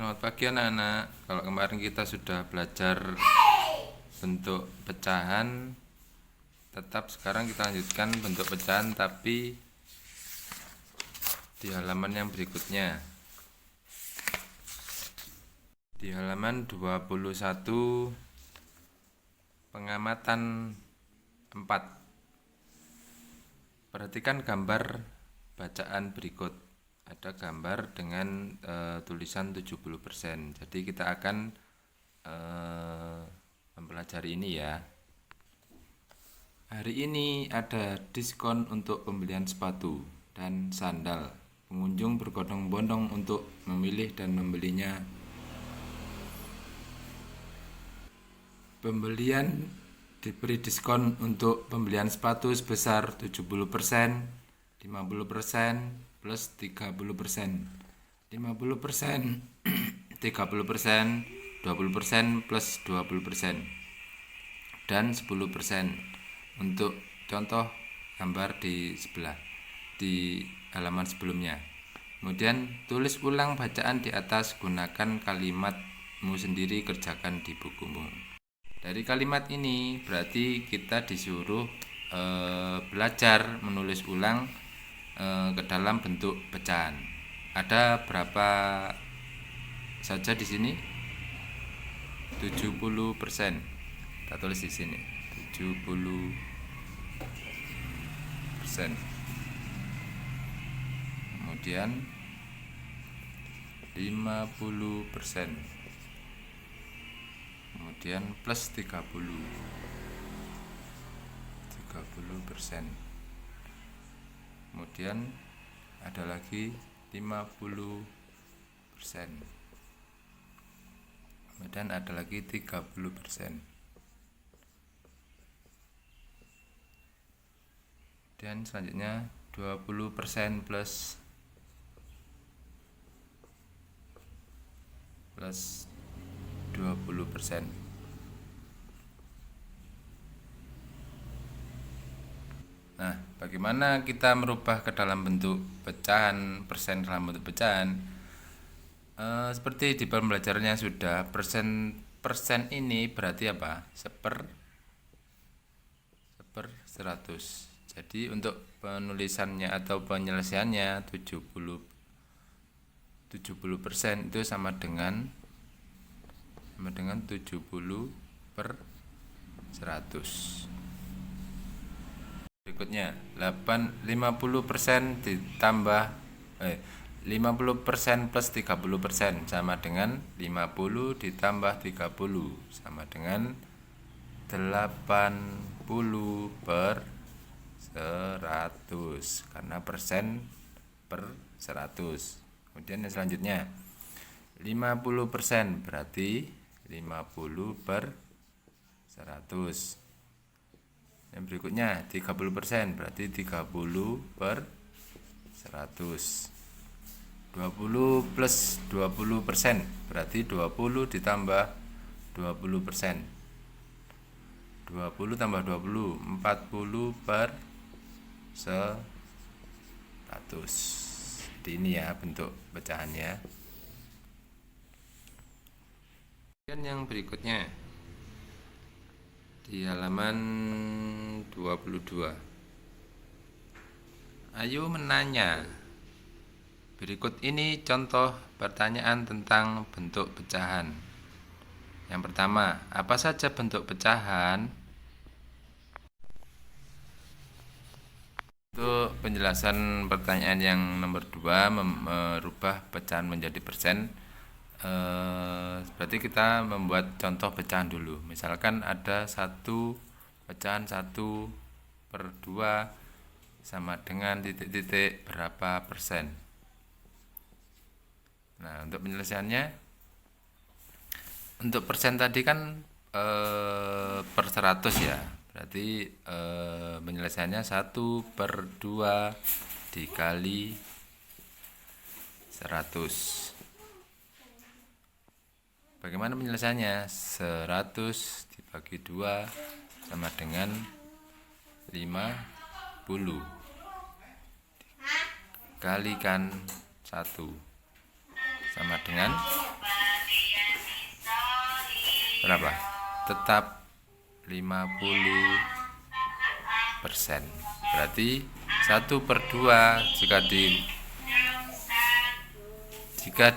Selamat pagi anak-anak. Kalau kemarin kita sudah belajar bentuk pecahan, tetap sekarang kita lanjutkan bentuk pecahan tapi di halaman yang berikutnya. Di halaman 21 pengamatan 4. Perhatikan gambar bacaan berikut. Ada gambar dengan tulisan 70%. Jadi kita akan mempelajari ini ya. Hari ini ada diskon untuk pembelian sepatu dan sandal. Pengunjung berbondong-bondong untuk memilih dan membelinya. Pembelian diberi diskon untuk pembelian sepatu sebesar 70%, 50%, plus 30%, 50%, 30%, 20% plus 20%, dan 10%. Untuk contoh gambar di sebelah, di halaman sebelumnya. Kemudian tulis ulang bacaan di atas, gunakan kalimatmu sendiri, kerjakan di bukumu. Dari kalimat ini berarti kita disuruh belajar menulis ulang ke dalam bentuk pecahan. Ada berapa saja di sini? 70%. Kita tulis di sini 70%. Kemudian 50%. Kemudian plus 30%. Kemudian ada lagi 50%. Kemudian ada lagi 30%. Dan selanjutnya 20% plus 20%. Nah, bagaimana kita merubah ke dalam bentuk pecahan, persen dalam bentuk pecahan? Seperti di pembelajarannya sudah, persen ini berarti apa? 100. Jadi untuk penulisannya atau penyelesaiannya 70% itu sama dengan 70/100. Berikutnya 50% ditambah 50% plus 30% sama dengan 50 ditambah 30 sama dengan 80/100 karena persen per 100. Kemudian yang selanjutnya 50% berarti 50/100. Yang berikutnya 30% berarti 30/100. 20 plus 20% berarti 20 ditambah 20%. 20 tambah 20, 40/100. Jadi ini ya bentuk pecahannya. Dan yang berikutnya di halaman 22. Ayo menanya. Berikut ini contoh pertanyaan tentang bentuk pecahan. Yang pertama, apa saja bentuk pecahan? Untuk penjelasan pertanyaan yang nomor 2, merubah pecahan menjadi persen, berarti kita membuat contoh pecahan dulu. Misalkan ada pecahan 1/2 sama dengan titik-titik berapa persen. Nah, untuk penyelesaiannya, untuk persen tadi kan per 100 ya. Berarti penyelesaiannya 1/2 dikali 100. Bagaimana penyelesaiannya? 100 dibagi 2 sama dengan 50. Kalikan 1 sama dengan berapa? Tetap 50%. Berarti 1/2 jika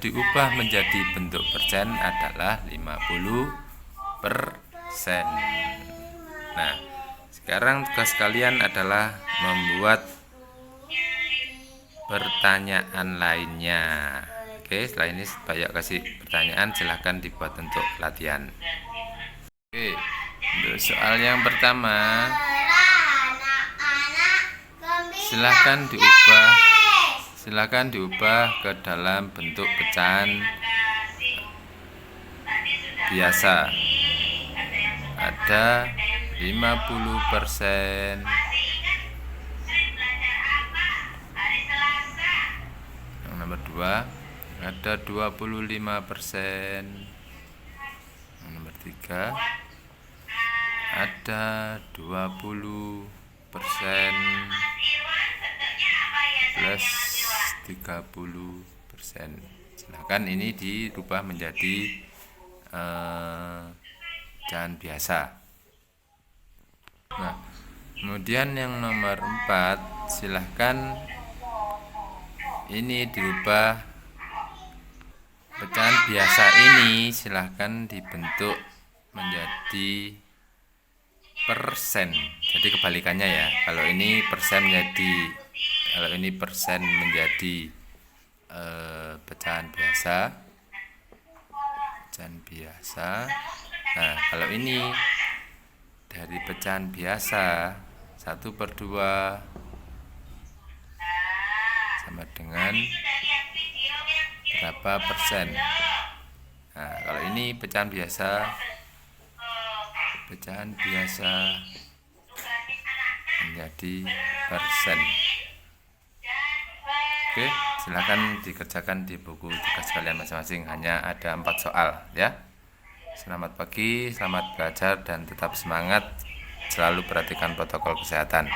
diubah menjadi bentuk persen adalah 50%. Nah, sekarang tugas kalian adalah membuat pertanyaan lainnya. Oke, setelah ini banyak kasih pertanyaan, silahkan dibuat untuk latihan. Oke, untuk soal yang pertama, silahkan diubah ke dalam bentuk pecahan biasa. Ada 50%. Yang nomor 2 ada 25%. Yang nomor 3 ada 20% plus 30%. Silahkan ini dirubah menjadi pecahan biasa. Nah, kemudian yang nomor 4, silahkan ini dirubah pecahan biasa ini, silahkan dibentuk menjadi persen. Jadi kebalikannya ya. Kalau ini persen menjadi pecahan biasa. Nah, kalau ini dari pecahan biasa 1/2 sama dengan berapa persen. Nah, kalau ini pecahan biasa menjadi persen. Oke, silakan dikerjakan di buku tugas kalian masing-masing. Hanya ada 4 soal ya. Selamat pagi, selamat belajar dan tetap semangat. Selalu perhatikan protokol kesehatan.